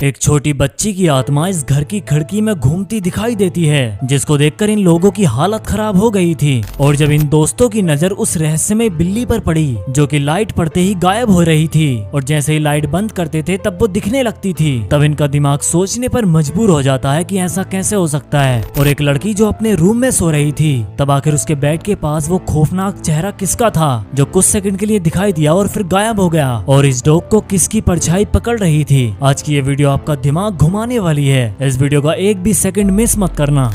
एक छोटी बच्ची की आत्मा इस घर की खिड़की में घूमती दिखाई देती है, जिसको देखकर इन लोगों की हालत खराब हो गई थी। और जब इन दोस्तों की नजर उस रहस्यमय बिल्ली पर पड़ी जो कि लाइट पड़ते ही गायब हो रही थी, और जैसे ही लाइट बंद करते थे तब वो दिखने लगती थी, तब इनका दिमाग सोचने पर मजबूर हो जाता है कि ऐसा कैसे हो सकता है। और एक लड़की जो अपने रूम में सो रही थी, तब आखिर उसके बेड के पास वो खौफनाक चेहरा किसका था जो कुछ सेकंड के लिए दिखाई दिया और फिर गायब हो गया, और इस डॉग को किसकी परछाई पकड़ रही थी। आज की ये वीडियो आपका दिमाग घुमाने वाली है, इस वीडियो का एक भी सेकंड मिस मत करना।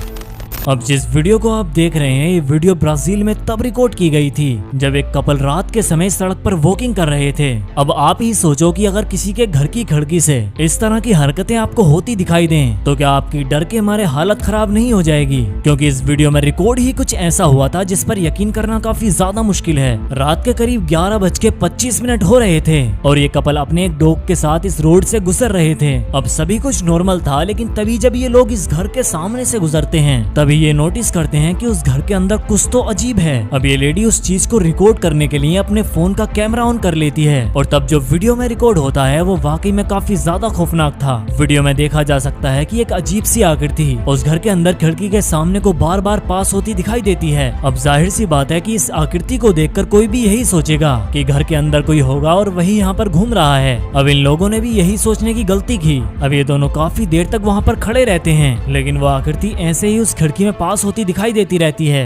अब जिस वीडियो को आप देख रहे हैं, ये वीडियो ब्राजील में तब रिकॉर्ड की गई थी जब एक कपल रात के समय सड़क पर वॉकिंग कर रहे थे। अब आप ही सोचो कि अगर किसी के घर की खिड़की से इस तरह की हरकतें आपको होती दिखाई दें, तो क्या आपकी डर के मारे हालत खराब नहीं हो जाएगी? क्योंकि इस वीडियो में रिकॉर्ड ही कुछ ऐसा हुआ था जिस पर यकीन करना काफी ज्यादा मुश्किल है। रात के करीब 11:25 हो रहे थे और ये कपल अपने एक डॉग के साथ इस रोड से गुजर रहे थे। अब सभी कुछ नॉर्मल था, लेकिन तभी जब ये लोग इस घर के सामने से गुजरते हैं, तभी ये नोटिस करते हैं कि उस घर के अंदर कुछ तो अजीब है। अब ये लेडी उस चीज को रिकॉर्ड करने के लिए अपने फोन का कैमरा ऑन कर लेती है, और तब जो वीडियो में रिकॉर्ड होता है वो वाकई में काफी ज्यादा खौफनाक था। वीडियो में देखा जा सकता है कि एक अजीब सी आकृति उस घर के अंदर खिड़की के सामने को बार बार पास होती दिखाई देती है। अब जाहिर सी बात है कि इस आकृति को देखकर कोई भी यही सोचेगा कि घर के अंदर कोई होगा और वही यहाँ पर घूम रहा है। अब इन लोगों ने भी यही सोचने की गलती की। अब ये दोनों काफी देर तक वहाँ पर खड़े रहते हैं, लेकिन वो आकृति ऐसे ही उस खिड़की में पास होती दिखाई देती रहती है।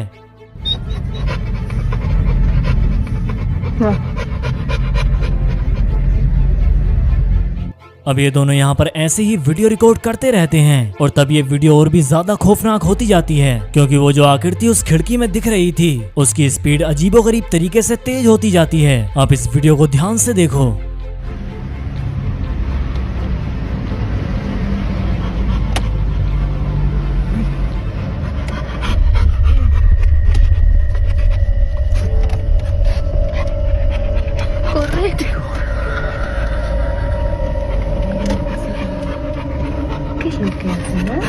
अब ये दोनों यहाँ पर ऐसे ही वीडियो रिकॉर्ड करते रहते हैं, और तब ये वीडियो और भी ज्यादा खौफनाक होती जाती है, क्योंकि वो जो आकृति उस खिड़की में दिख रही थी उसकी स्पीड अजीबोगरीब तरीके से तेज होती जाती है। आप इस वीडियो को ध्यान से देखो। ¿Qué es lo que hacen, eh?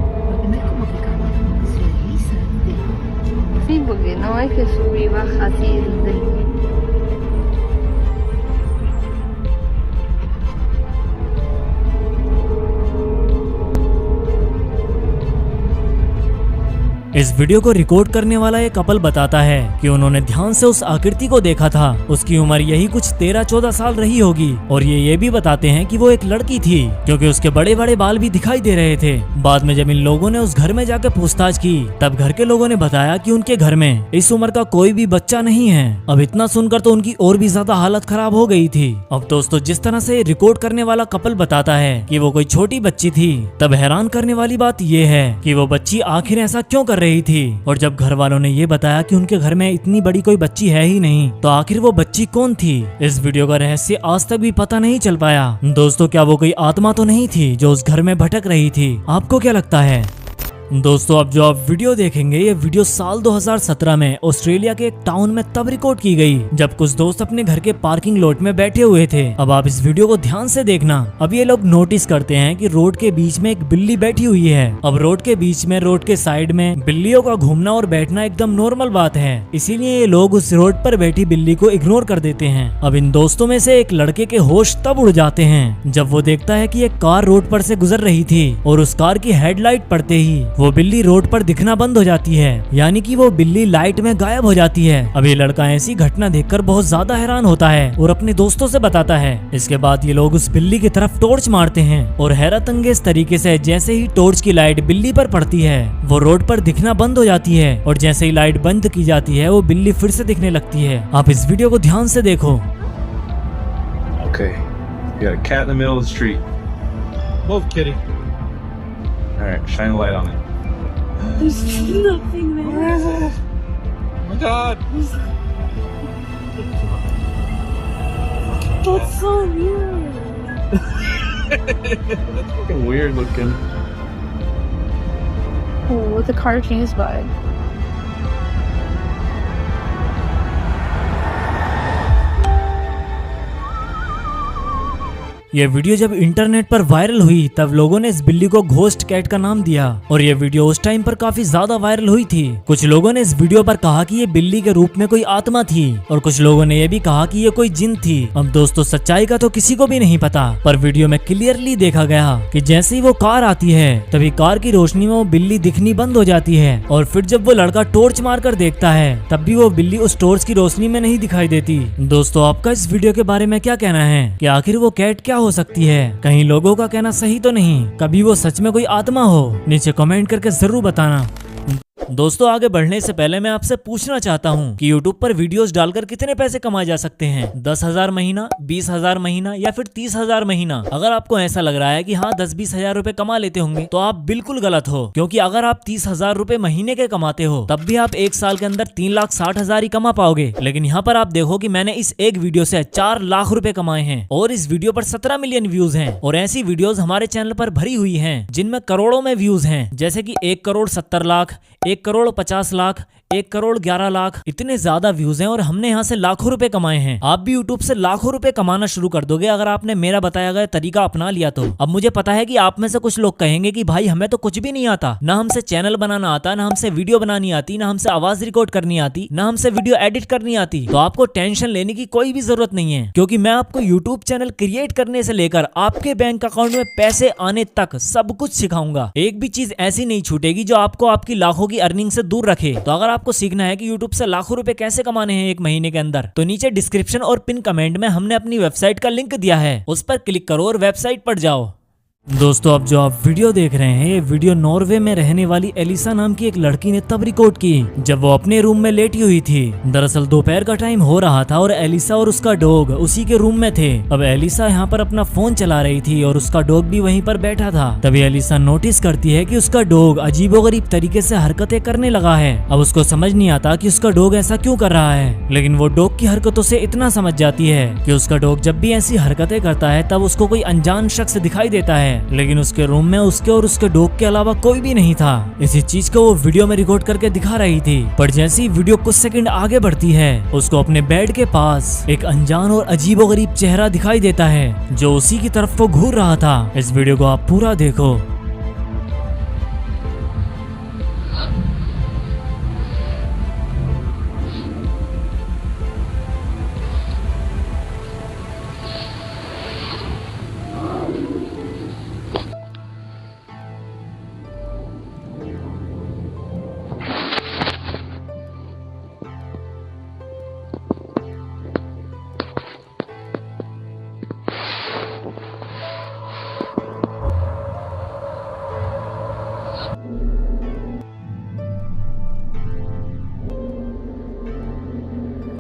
Porque no es como que cada uno que se desliza, ¿viste? Sí, porque no es que sube y baja así del... इस वीडियो को रिकॉर्ड करने वाला एक कपल बताता है कि उन्होंने ध्यान से उस आकृति को देखा था। उसकी उम्र यही कुछ 13-14 साल रही होगी, और ये भी बताते हैं कि वो एक लड़की थी, क्योंकि उसके बड़े बड़े बाल भी दिखाई दे रहे थे। बाद में जब इन लोगों ने उस घर में जाकर पूछताछ की, तब घर के लोगों ने बताया कि उनके घर में इस उम्र का कोई भी बच्चा नहीं है। अब इतना सुनकर तो उनकी और भी ज्यादा हालत खराब हो गई थी। अब दोस्तों, जिस तरह से रिकॉर्ड करने वाला कपल बताता है कि वो कोई छोटी बच्ची थी, तब हैरान करने वाली बात ये है कि वो बच्ची आखिर ऐसा क्यों कर रही थी। और जब घर वालों ने ये बताया कि उनके घर में इतनी बड़ी कोई बच्ची है ही नहीं, तो आखिर वो बच्ची कौन थी? इस वीडियो का रहस्य आज तक भी पता नहीं चल पाया। दोस्तों, क्या वो कोई आत्मा तो नहीं थी जो उस घर में भटक रही थी? आपको क्या लगता है? दोस्तों, अब जो आप वीडियो देखेंगे, ये वीडियो साल 2017 में ऑस्ट्रेलिया के एक टाउन में तब रिकॉर्ड की गई जब कुछ दोस्त अपने घर के पार्किंग लॉट में बैठे हुए थे। अब आप इस वीडियो को ध्यान से देखना। अब ये लोग नोटिस करते हैं कि रोड के बीच में एक बिल्ली बैठी हुई है। अब रोड के बीच में, रोड के साइड में बिल्लियों का घूमना और बैठना एकदम नॉर्मल बात है, इसीलिए ये लोग उस रोड पर बैठी बिल्ली को इग्नोर कर देते हैं। अब इन दोस्तों में से एक लड़के के होश तब उड़ जाते हैं जब वो देखता है कि एक कार रोड पर से गुजर रही थी, और उस कार की हेडलाइट पड़ते ही वो बिल्ली रोड पर दिखना बंद हो जाती है, यानी कि वो बिल्ली लाइट में गायब हो जाती है। अब ये लड़का ऐसी घटना देखकर बहुत ज्यादा हैरान होता है और अपने दोस्तों से बताता है। इसके बाद ये लोग उस बिल्ली की तरफ टॉर्च मारते हैं, और हैरत अंगेज तरीके से जैसे ही टॉर्च की लाइट बिल्ली पर पड़ती है, वो रोड पर दिखना बंद हो जाती है, और जैसे ही लाइट बंद की जाती है, वो बिल्ली फिर से दिखने लगती है। आप इस वीडियो को ध्यान से देखो। Okay, you got a cat in the middle of the street. Move, kitty. All right, shine a light on it. There's nothing there. Where is it? Oh my God! That's so weird. That's fucking weird looking. Oh, the car changed vibe. ये video जब internet पर viral हुई तब लोगों ने इस बिल्ली को घोस्ट कैट का नाम दिया और ये वीडियो उस टाइम पर काफी ज्यादा वायरल हुई थी। कुछ लोगों ने इस वीडियो पर कहा कि ये बिल्ली के रूप में कोई आत्मा थी और कुछ लोगों ने ये भी कहा कि ये कोई जिन थी। अब दोस्तों सच्चाई का तो किसी को भी नहीं पता, पर वीडियो में क्लियरली देखा गया कि जैसे ही वो कार आती है तभी कार की रोशनी में वो बिल्ली दिखनी बंद हो जाती है और फिर जब वो लड़का टॉर्च मारकर देखता है तब भी वो बिल्ली उस टॉर्च की रोशनी में नहीं दिखाई देती। दोस्तों आपका इस वीडियो के बारे में क्या कहना है कि आखिर वो कैट क्या हो सकती है? कहीं लोगों का कहना सही तो नहीं, कभी वो सच में कोई आत्मा हो? नीचे कमेंट करके जरूर बताना। दोस्तों आगे बढ़ने से पहले मैं आपसे पूछना चाहता हूँ कि YouTube पर वीडियोस डालकर कितने पैसे कमाए जा सकते हैं? 10,000 महीना, 20,000 महीना या फिर 30,000 महीना? अगर आपको ऐसा लग रहा है कि हाँ 10-20 हजार रुपए कमा लेते होंगे तो आप बिल्कुल गलत हो, क्योंकि अगर आप 30,000 रुपए महीने के कमाते हो तब भी आप एक साल के अंदर 3,60,000 ही कमा पाओगे। लेकिन यहाँ पर आप देखो कि मैंने इस एक वीडियो से 4 लाख रुपए कमाए हैं और इस वीडियो पर 17 मिलियन व्यूज हैं और ऐसी वीडियोस हमारे चैनल पर भरी हुई हैं जिनमें करोड़ों में व्यूज हैं, जैसे कि 1 करोड़ 70 लाख, 1 करोड़ 50 लाख, 1 करोड़ 11 लाख, इतने ज्यादा व्यूज हैं और हमने यहाँ से लाखों रुपए कमाए हैं। आप भी YouTube से लाखों रुपए कमाना शुरू कर दोगे अगर आपने मेरा बताया गया तरीका अपना लिया तो। अब मुझे पता है कि आप में से कुछ लोग कहेंगे कि भाई हमें तो कुछ भी नहीं आता, ना हमसे चैनल बनाना आता, ना हमसे वीडियो बनानी आती, ना हमसे आवाज रिकॉर्ड करनी आती, ना हमसे वीडियो एडिट करनी आती। तो आपको टेंशन लेने की कोई भी जरूरत नहीं है, क्योंकि मैं आपको YouTube चैनल क्रिएट करने से लेकर आपके बैंक अकाउंट में पैसे आने तक सब कुछ सिखाऊंगा। एक भी चीज ऐसी नहीं छूटेगी जो आपको आपकी लाखों की अर्निंग से दूर रखे। तो अगर आपको सीखना है कि YouTube से लाखों रुपए कैसे कमाने हैं एक महीने के अंदर, तो नीचे डिस्क्रिप्शन और पिन कमेंट में हमने अपनी वेबसाइट का लिंक दिया है, उस पर क्लिक करो और वेबसाइट पर जाओ। दोस्तों अब जो आप वीडियो देख रहे हैं ये वीडियो नॉर्वे में रहने वाली एलिसा नाम की एक लड़की ने तब रिकॉर्ड की जब वो अपने रूम में लेटी हुई थी। दरअसल दोपहर का टाइम हो रहा था और एलिसा और उसका डॉग उसी के रूम में थे। अब एलिसा यहाँ पर अपना फोन चला रही थी और उसका डॉग भी वहीं पर बैठा था। तभी एलिसा नोटिस करती है कि उसका डॉग अजीबोगरीब तरीके से हरकतें करने लगा है। अब उसको समझ नहीं आता कि उसका डॉग ऐसा क्यों कर रहा है, लेकिन वो डॉग की हरकतों से इतना समझ जाती है कि उसका डॉग जब भी ऐसी हरकतें करता है तब उसको कोई अनजान शख्स दिखाई देता है, लेकिन उसके रूम में उसके और उसके डॉग के अलावा कोई भी नहीं था। इसी चीज को वो वीडियो में रिकॉर्ड करके दिखा रही थी। पर जैसे ही वीडियो कुछ सेकंड आगे बढ़ती है उसको अपने बेड के पास एक अनजान और अजीबोगरीब चेहरा दिखाई देता है जो उसी की तरफ वो घूर रहा था। इस वीडियो को आप पूरा देखो।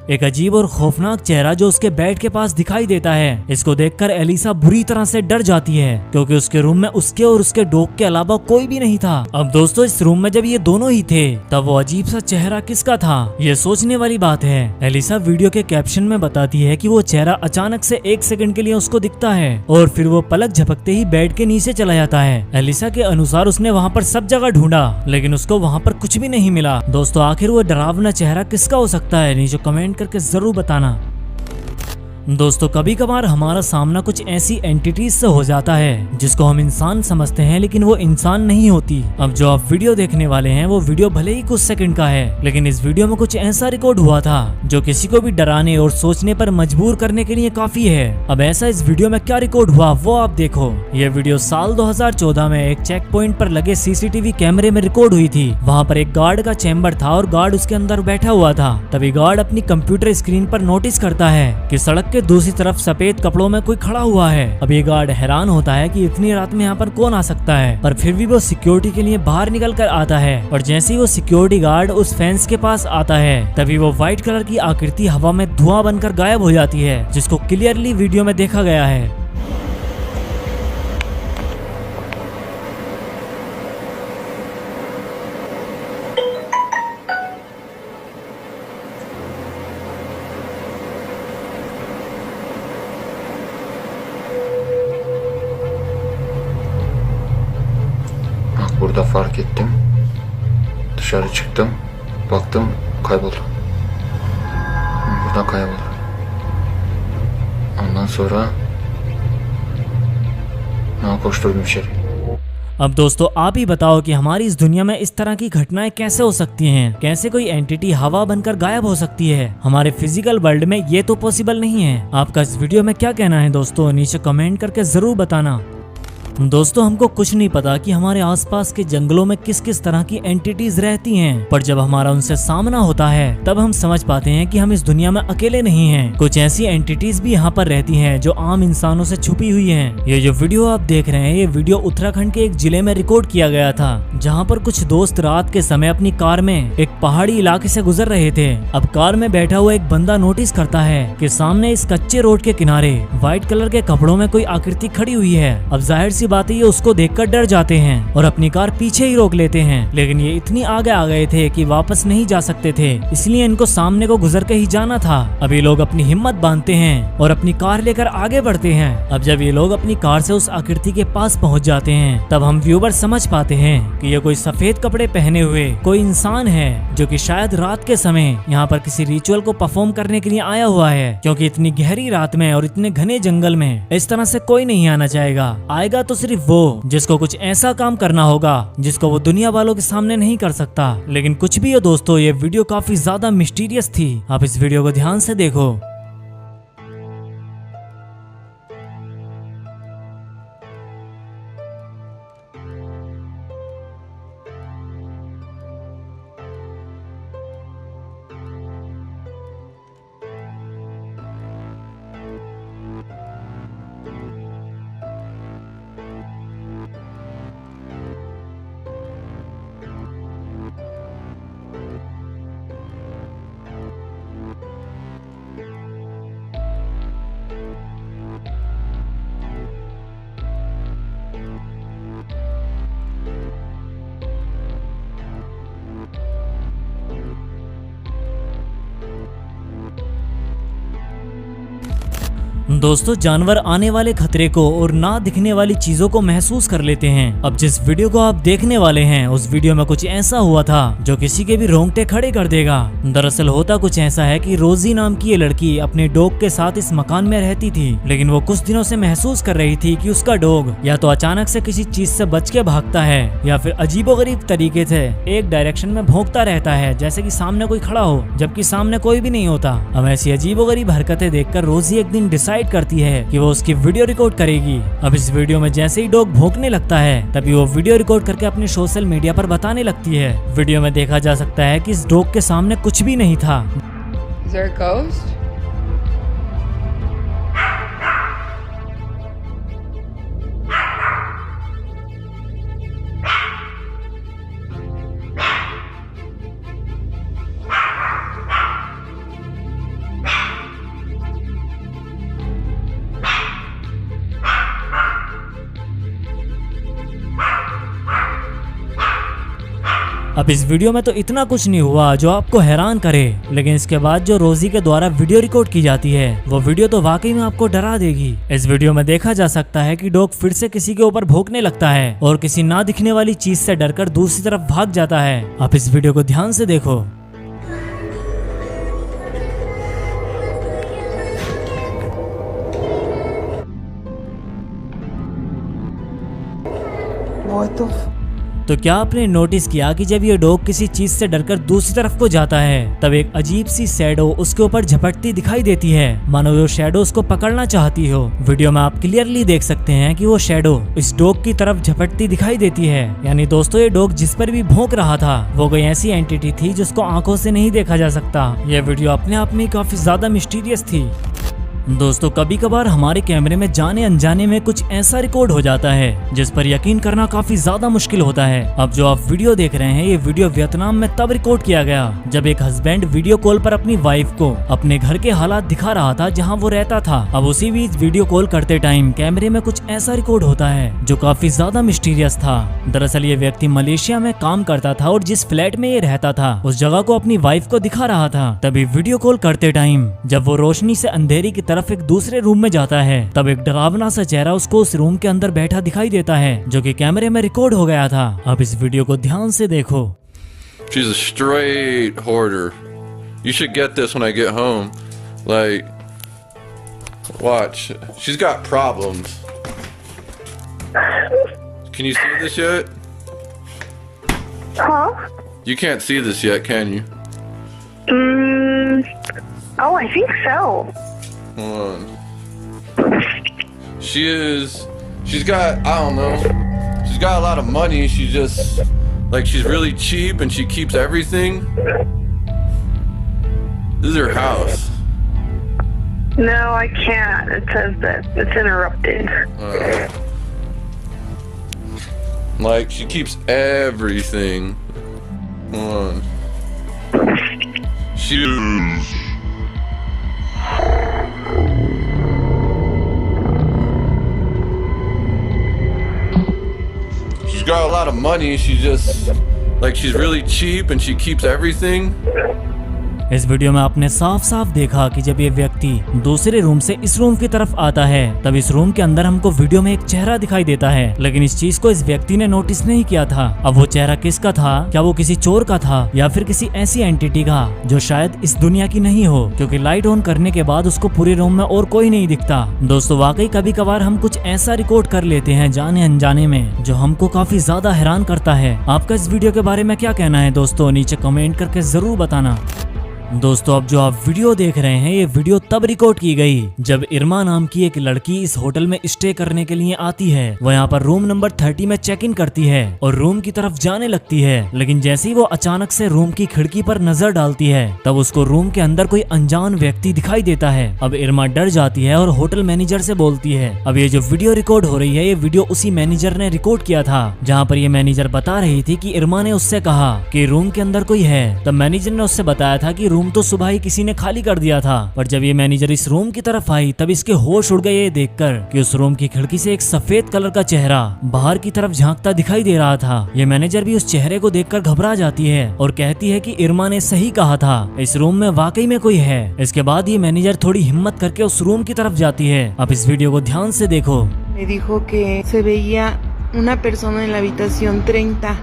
एक अजीब और खौफनाक चेहरा जो उसके बेड के पास दिखाई देता है। इसको देखकर एलिसा बुरी तरह से डर जाती है क्योंकि उसके रूम में उसके और उसके डॉग के अलावा कोई भी नहीं था। अब दोस्तों इस रूम में जब ये दोनों ही थे तब वो अजीब सा चेहरा किसका था, ये सोचने वाली बात है। एलिसा वीडियो के कैप्शन में बताती है कि वो चेहरा अचानक से 1 सेकंड के लिए उसको दिखता है और फिर वो पलक झपकते ही बेड के नीचे चला जाता है। एलिसा के अनुसार उसने वहाँ पर सब जगह ढूंढा लेकिन उसको वहाँ पर कुछ भी नहीं मिला। दोस्तों आखिर वो डरावना चेहरा किसका हो सकता है, नीचे कमेंट करके जरूर बताना। दोस्तों कभी कभार हमारा सामना कुछ ऐसी एंटिटीज से हो जाता है जिसको हम इंसान समझते हैं लेकिन वो इंसान नहीं होती। अब जो आप वीडियो देखने वाले हैं वो वीडियो भले ही कुछ सेकंड का है लेकिन इस वीडियो में कुछ ऐसा रिकॉर्ड हुआ था जो किसी को भी डराने और सोचने पर मजबूर करने के लिए काफी है। अब ऐसा इस वीडियो में क्या रिकॉर्ड हुआ वो आप देखो। ये वीडियो साल 2014 में एक चेक पॉइंट पर लगे सीसीटीवी कैमरे में रिकॉर्ड हुई थी। वहाँ पर एक गार्ड का चैम्बर था और गार्ड उसके अंदर बैठा हुआ था। तभी गार्ड अपनी कंप्यूटर स्क्रीन पर नोटिस करता है कि सड़क के दूसरी तरफ सफेद कपड़ों में कोई खड़ा हुआ है। अब ये गार्ड हैरान होता है कि इतनी रात में यहाँ पर कौन आ सकता है, पर फिर भी वो सिक्योरिटी के लिए बाहर निकल कर आता है। और जैसे ही वो सिक्योरिटी गार्ड उस फेंस के पास आता है तभी वो व्हाइट कलर की आकृति हवा में धुआं बनकर गायब हो जाती है, जिसको क्लियरली वीडियो में देखा गया है। Burada fark ettim. Dışarı çıktım. Baktım kayboldu. Buradan kayboldu. Ondan sonra Hemen koşturdum içeri. अब दोस्तों आप ही बताओ कि हमारी इस दुनिया में इस तरह की घटनाएं कैसे हो सकती हैं? कैसे कोई एंटिटी हवा बनकर गायब हो सकती है? हमारे फिजिकल वर्ल्ड में ये तो पॉसिबल नहीं है। आपका इस वीडियो में क्या कहना है दोस्तों? नीचे कमेंट करके जरूर बताना। दोस्तों हमको कुछ नहीं पता कि हमारे आसपास के जंगलों में किस किस तरह की एंटिटीज रहती हैं, पर जब हमारा उनसे सामना होता है तब हम समझ पाते हैं कि हम इस दुनिया में अकेले नहीं हैं। कुछ ऐसी एंटिटीज भी यहाँ पर रहती हैं जो आम इंसानों से छुपी हुई हैं। ये जो वीडियो आप देख रहे हैं, ये वीडियो उत्तराखंड के एक जिले में रिकॉर्ड किया गया था, जहाँ पर कुछ दोस्त रात के समय अपनी कार में एक पहाड़ी इलाके से गुजर रहे थे। अब कार में बैठा हुआ एक बंदा नोटिस करता है कि सामने इस कच्चे रोड के किनारे व्हाइट कलर के कपड़ों में कोई आकृति खड़ी हुई है। अब जाहिर सी बात है ये उसको देखकर डर जाते हैं और अपनी कार पीछे ही रोक लेते हैं, लेकिन ये इतनी आगे आ गए थे कि वापस नहीं जा सकते थे, इसलिए इनको सामने को गुजर के ही जाना था। अब ये लोग अपनी हिम्मत बांधते हैं और अपनी कार लेकर आगे बढ़ते हैं। अब जब ये लोग अपनी कार से उस आकृति के पास पहुंच जाते हैं, तब हम व्यूवर समझ पाते हैं कि ये कोई सफेद कपड़े पहने हुए कोई इंसान है, जो कि शायद रात के समय यहाँ पर किसी रिचुअल को परफॉर्म करने के लिए आया हुआ है, क्योंकि इतनी गहरी रात में और इतने घने जंगल में इस तरह से कोई नहीं आना चाहेगा। आएगा तो सिर्फ वो जिसको कुछ ऐसा काम करना होगा जिसको वो दुनिया वालों के सामने नहीं कर सकता। लेकिन कुछ भी हो दोस्तों, ये वीडियो काफी ज्यादा मिस्टीरियस थी। आप इस वीडियो को ध्यान से देखो। दोस्तों जानवर आने वाले खतरे को और ना दिखने वाली चीजों को महसूस कर लेते हैं। अब जिस वीडियो को आप देखने वाले हैं, उस वीडियो में कुछ ऐसा हुआ था जो किसी के भी रोंगटे खड़े कर देगा। दरअसल होता कुछ ऐसा है कि रोजी नाम की ये लड़की अपने डॉग के साथ इस मकान में रहती थी, लेकिन वो कुछ दिनों से महसूस कर रही थी कि उसका डॉग या तो अचानक से किसी चीज से बच के भागता है या फिर अजीबोगरीब तरीके से एक डायरेक्शन में भौंकता रहता है, जैसे कि सामने कोई खड़ा हो जबकि सामने कोई भी नहीं होता। अब ऐसी अजीबोगरीब हरकतें देखकर रोजी एक दिन डिसाइड करती है कि वो उसकी वीडियो रिकॉर्ड करेगी। अब इस वीडियो में जैसे ही डॉग भौंकने लगता है, तभी वो वीडियो रिकॉर्ड करके अपने सोशल मीडिया पर बताने लगती है। वीडियो में देखा जा सकता है कि इस डॉग के सामने कुछ भी नहीं था। Is there a ghost? अब इस वीडियो में तो इतना कुछ नहीं हुआ जो आपको हैरान करे, लेकिन इसके बाद जो रोजी के द्वारा वीडियो रिकॉर्ड की जाती है, वो वीडियो तो वाकई में आपको डरा देगी। इस वीडियो में देखा जा सकता है कि डॉग फिर से किसी के ऊपर भौंकने लगता है और किसी ना दिखने वाली चीज से डरकर दूसरी तरफ भाग जाता है। आप इस वीडियो को ध्यान से देखो। What the तो क्या आपने नोटिस किया कि जब ये डॉग किसी चीज से डरकर दूसरी तरफ को जाता है, तब एक अजीब सी शैडो उसके ऊपर झपटती दिखाई देती है, मानो वो शैडो उसको पकड़ना चाहती हो। वीडियो में आप क्लियरली देख सकते हैं कि वो शैडो इस डॉग की तरफ झपटती दिखाई देती है। यानी दोस्तों ये डॉग जिस पर भी भौंक रहा था, वो कोई ऐसी एंटिटी थी जिसको आंखों से नहीं देखा जा सकता। यह वीडियो अपने आप में काफी ज्यादा मिस्टीरियस थी। दोस्तों कभी कभार हमारे कैमरे में जाने अनजाने में कुछ ऐसा रिकॉर्ड हो जाता है जिस पर यकीन करना काफी ज्यादा मुश्किल होता है। अब जो आप वीडियो देख रहे हैं, ये वीडियो वियतनाम में तब रिकॉर्ड किया गया जब एक हस्बैंड वीडियो कॉल पर अपनी वाइफ को अपने घर के हालात दिखा रहा था जहां वो रहता था। अब उसी बीच वीडियो कॉल करते टाइम कैमरे में कुछ ऐसा रिकॉर्ड होता है जो काफी ज्यादा मिस्टीरियस था। दरअसल ये व्यक्ति मलेशिया में काम करता था और जिस फ्लैट में ये रहता था उस जगह को अपनी वाइफ को दिखा रहा था। तभी वीडियो कॉल करते टाइम जब वो रोशनी से अंधेरी की तरफ एक दूसरे रूम में जाता है, तब एक डरावना सा चेहरा उसको उस रूम के अंदर बैठा दिखाई देता है, जो कि कैमरे में रिकॉर्ड हो गया था। अब इस वीडियो को ध्यान से देखो। She's a straight hoarder. You should get this when I get home. Like, watch. She's got problems. Can you see this yet? Huh? You can't see this yet, can you? Oh, I think so. Hold on. She's got, I don't know. She's got a lot of money. She's just, like, she's really cheap and she keeps everything. This is her house. No, I can't. It says that it's interrupted. Like, she keeps everything. Hold on. She's got a lot of money. She's just, like, she's really cheap and she keeps everything. इस video में आपने साफ साफ देखा कि जब ये व्यक्ति दूसरे रूम से इस रूम की तरफ आता है तब इस रूम के अंदर हमको वीडियो में एक चेहरा दिखाई देता है, लेकिन इस चीज को इस व्यक्ति ने नोटिस नहीं किया था। अब वो चेहरा किसका था? क्या वो किसी चोर का था या फिर किसी ऐसी एंटिटी का जो शायद इस दुनिया की नहीं हो, क्योंकि लाइट ऑन करने के बाद उसको पूरे रूम में और कोई नहीं दिखता। दोस्तों वाकई कभी कभार हम कुछ ऐसा रिकॉर्ड कर लेते हैं जाने अनजाने में जो हमको काफी ज्यादा हैरान करता है। आपका इस वीडियो के बारे में क्या कहना है दोस्तों? नीचे कमेंट करके जरूर बताना। दोस्तों अब जो आप वीडियो देख रहे हैं ये वीडियो तब रिकॉर्ड की गई जब इरमा नाम की एक लड़की इस होटल में स्टे करने के लिए आती है। वो यहाँ पर रूम नंबर 30 में चेक इन करती है और रूम की तरफ जाने लगती है, लेकिन जैसे ही वो अचानक से रूम की खिड़की पर नजर डालती है तब उसको रूम के अंदर कोई अनजान व्यक्ति दिखाई देता है। अब इरमा डर जाती है और होटल मैनेजर से बोलती है। अब ये जो वीडियो रिकॉर्ड हो रही है ये वीडियो उसी मैनेजर ने रिकॉर्ड किया था, जहाँ पर ये मैनेजर बता रही थी कि इरमा ने उससे कहा कि रूम के अंदर कोई है। तब मैनेजर ने उससे बताया था कि रूम तो सुबह ही किसी ने खाली कर दिया था, पर जब ये मैनेजर इस रूम की तरफ आई तब इसके होश उड़ गए ये देखकर कि उस रूम की खिड़की से एक सफेद कलर का चेहरा बाहर की तरफ झांकता दिखाई दे रहा था। ये मैनेजर भी उस चेहरे को देखकर घबरा जाती है और कहती है कि इरमा ने सही कहा था, इस रूम में वाकई में कोई है। इसके बाद ये मैनेजर थोड़ी हिम्मत करके उस रूम की तरफ जाती है। अब इस वीडियो को ध्यान से देखो। Me dijo que se veía una persona en la habitación 30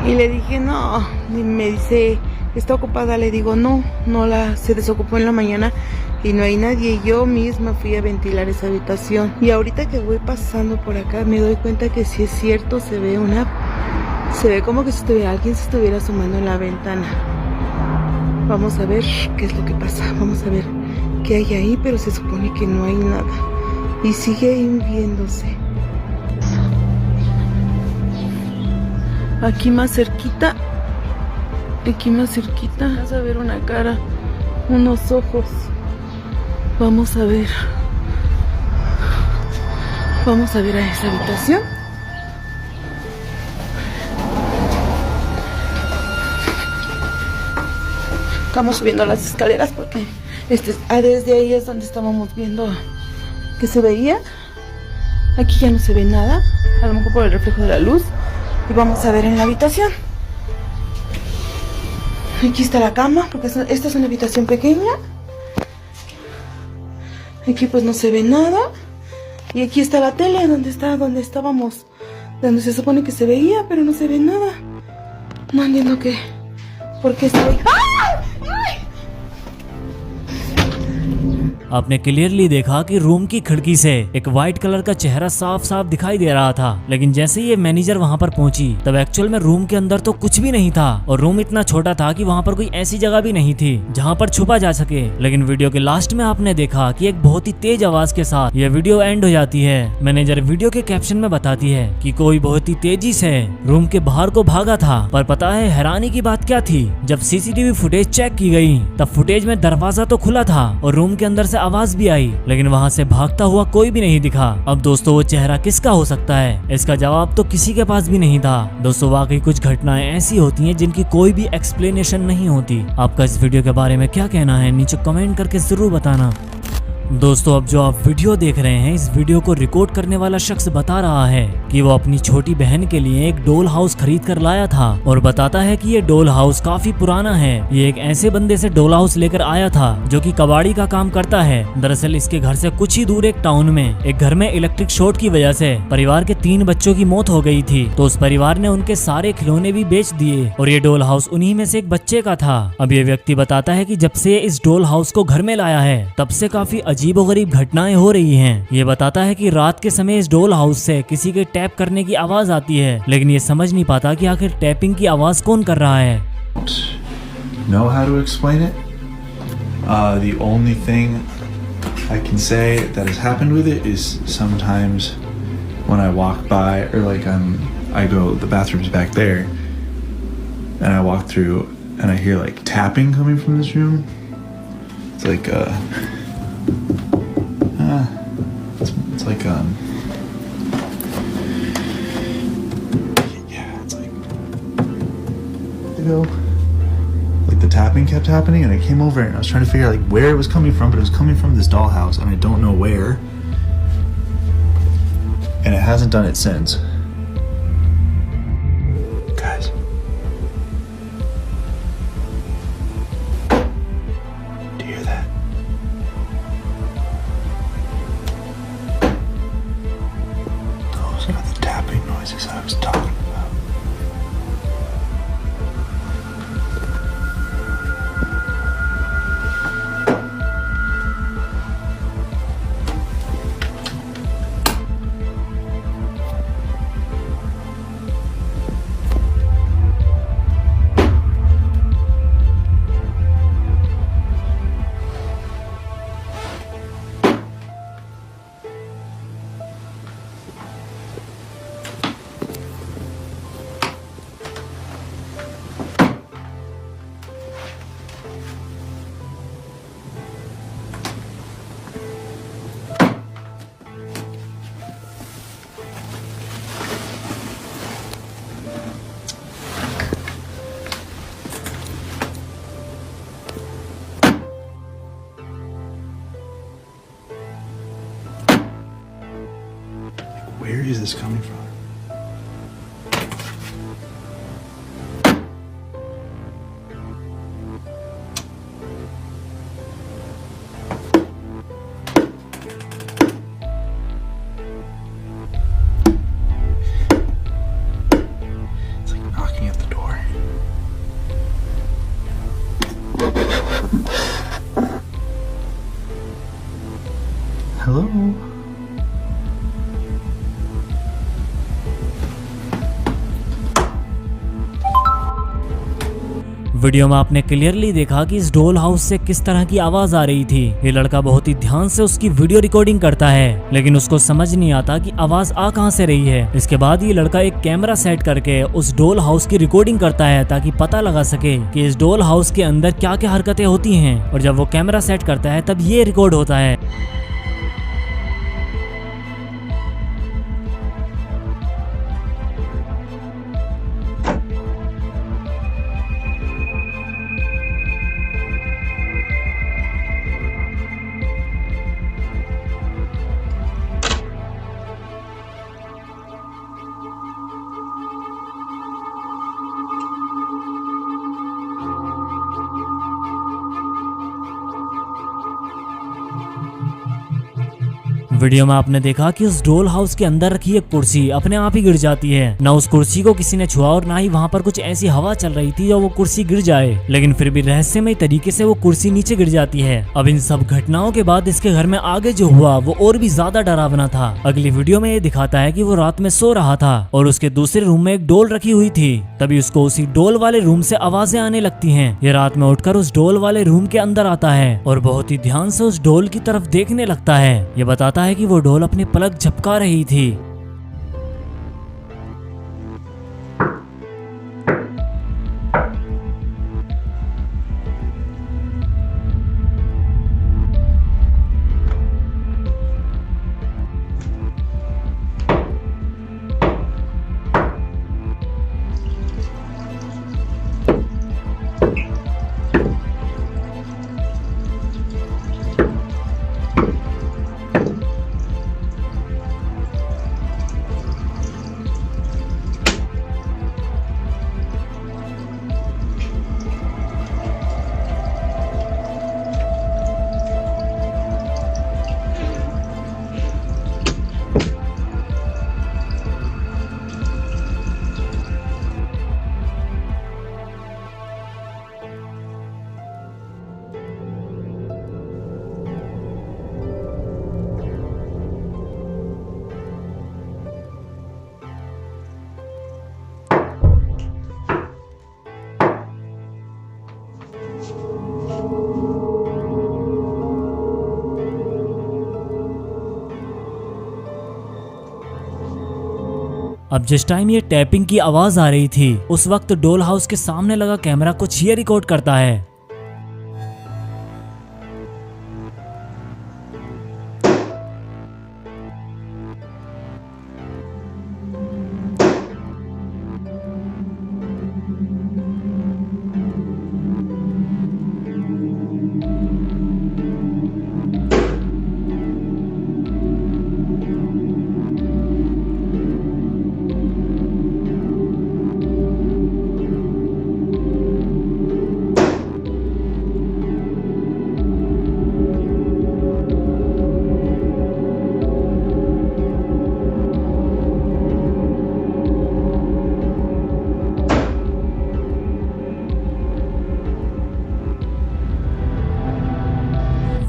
y le dije no, y me dice está ocupada, le digo no, se desocupó en la mañana y no hay nadie, y yo misma fui a ventilar esa habitación y ahorita que voy pasando por acá me doy cuenta que si es cierto se ve como que si alguien se estuviera asomando en la ventana. Vamos a ver qué es lo que pasa, vamos a ver qué hay ahí, pero se supone que no hay nada y sigue viéndose. Aquí más cerquita vas a ver una cara, unos ojos. Vamos a ver a esa habitación. Estamos subiendo las escaleras porque desde ahí es donde estábamos viendo que se veía. Aquí ya no se ve nada, a lo mejor por el reflejo de la luz. Y vamos a ver en la habitación. Aquí está la cama, porque esta es una habitación pequeña. Aquí pues no se ve nada. Y aquí está la tele, donde estábamos, donde se supone que se veía, pero no se ve nada. No entiendo por qué está ahí. आपने clearly देखा कि room की खिड़की से एक white colour का चेहरा साफ साफ दिखाई दे रहा था, लेकिन जैसे ही ये मैनेजर वहां पर पहुंची तब एक्चुअल में रूम के अंदर तो कुछ भी नहीं था और रूम इतना छोटा था कि वहां पर कोई ऐसी जगह भी नहीं थी जहां पर छुपा जा सके। लेकिन वीडियो के लास्ट में आपने देखा कि एक बहुत ही तेज आवाज के साथ यह वीडियो एंड हो जाती है। मैनेजर वीडियो के कैप्शन में बताती है कि कोई बहुत ही तेजी से रूम के बाहर को भागा था, पर पता है हैरानी की बात क्या थी? जब सीसीटीवी फुटेज चेक की गई तब फुटेज में दरवाजा तो खुला था और रूम के अंदर से आवाज भी आई, लेकिन वहां से भागता हुआ कोई भी नहीं दिखा। अब दोस्तों वो चेहरा किसका हो सकता है? इसका जवाब तो किसी के पास भी नहीं था। दोस्तों वाकई कुछ घटनाएं ऐसी होती हैं जिनकी कोई भी एक्सप्लेनेशन नहीं होती। आपका इस वीडियो के बारे में क्या कहना है नीचे कमेंट करके जरूर बताना। दोस्तों अब जो आप वीडियो देख रहे हैं इस वीडियो को रिकॉर्ड करने वाला शख्स बता रहा है कि वो अपनी छोटी बहन के लिए एक डोल हाउस खरीद कर लाया था और बताता है कि ये डोल हाउस काफी पुराना है। ये एक ऐसे बंदे से डोल हाउस लेकर आया था जो कि कबाड़ी का काम करता है। दरअसल इसके घर से कुछ ही दूर एक टाउन में एक घर में इलेक्ट्रिक शॉर्ट की वजह से परिवार के 3 बच्चों की मौत हो गई थी, तो उस परिवार ने उनके सारे खिलौने भी बेच दिए और ये डोल हाउस उन्हीं में से एक बच्चे का था। अब ये व्यक्ति बताता है कि जब से इस डोल हाउस को घर में लाया है तब से काफी अजीबोगरीब घटनाएं हो रही हैं। ये बताता है कि रात के समय इस डोल हाउस से किसी के टैप करने की आवाज आती है, लेकिन ये समझ नहीं पाता कि आखिर टैपिंग की आवाज कौन कर रहा है। Know how to explain it? The only thing I can say that has happened with it is sometimes when I walk by, or like I go, the bathroom's back there, and I walk through and I hear like tapping coming from this room. It's like it's like yeah, it's like like the tapping kept happening, and I came over and I was trying to figure out like where it was coming from, but it was coming from this dollhouse, and I don't know where, and it hasn't done it since. Guys, do you hear that? Those are the tapping noises I was talking about. Where is this coming from? It's like knocking at the door. Hello? Video में आपने clearly देखा कि इस डोल house से किस तरह की आवाज आ रही थी। ये लड़का बहुत ही ध्यान से उसकी वीडियो रिकॉर्डिंग करता है, लेकिन उसको समझ नहीं आता कि आवाज आ कहां से रही है। इसके बाद ये लड़का एक कैमरा सेट करके उस डोल हाउस की रिकॉर्डिंग करता है ताकि पता लगा सके कि इस डोल हाउस के अंदर क्या क्या हरकतें होती हैं। और जब वो कैमरा सेट करता है तब ये रिकॉर्ड होता है। वीडियो में आपने देखा कि उस डोल हाउस के अंदर रखी एक कुर्सी अपने आप ही गिर जाती है। ना उस कुर्सी को किसी ने छुआ और ना ही वहाँ पर कुछ ऐसी हवा चल रही थी जो वो कुर्सी गिर जाए, लेकिन फिर भी रहस्यमय तरीके से वो कुर्सी नीचे गिर जाती है। अब इन सब घटनाओं के बाद इसके घर में आगे जो हुआ वो और भी ज्यादा डरावना था। अगली वीडियो में ये दिखाता है कि वो रात में सो रहा था और उसके दूसरे रूम में एक डोल रखी हुई थी। तभी उसको उसी डोल वाले रूम से आवाजें आने लगती हैं। ये रात में उठकर उस डोल वाले रूम के अंदर आता है और बहुत ही ध्यान से उस डोल की तरफ देखने लगता है। ये बताता है कि वो डोल अपने पलक झपका रही थी। अब जिस टाइम ये टैपिंग की आवाज आ रही थी उस वक्त डॉल हाउस के सामने लगा कैमरा कुछ ये रिकॉर्ड करता है।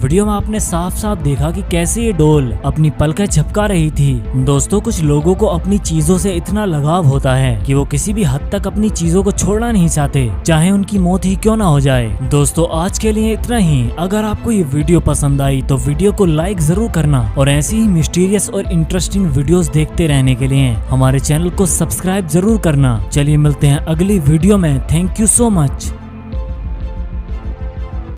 वीडियो में आपने साफ साफ देखा कि कैसे ये डॉल अपनी पलकें झपका रही थी। दोस्तों कुछ लोगों को अपनी चीजों से इतना लगाव होता है कि वो किसी भी हद तक अपनी चीजों को छोड़ना नहीं चाहते, चाहे उनकी मौत ही क्यों ना हो जाए। दोस्तों आज के लिए इतना ही। अगर आपको ये वीडियो पसंद आई तो वीडियो को लाइक जरूर करना और ऐसी ही मिस्टीरियस और इंटरेस्टिंग वीडियोस देखते रहने के लिए हमारे चैनल को सब्सक्राइब जरूर करना। चलिए मिलते हैं अगली वीडियो में। Thank you so much.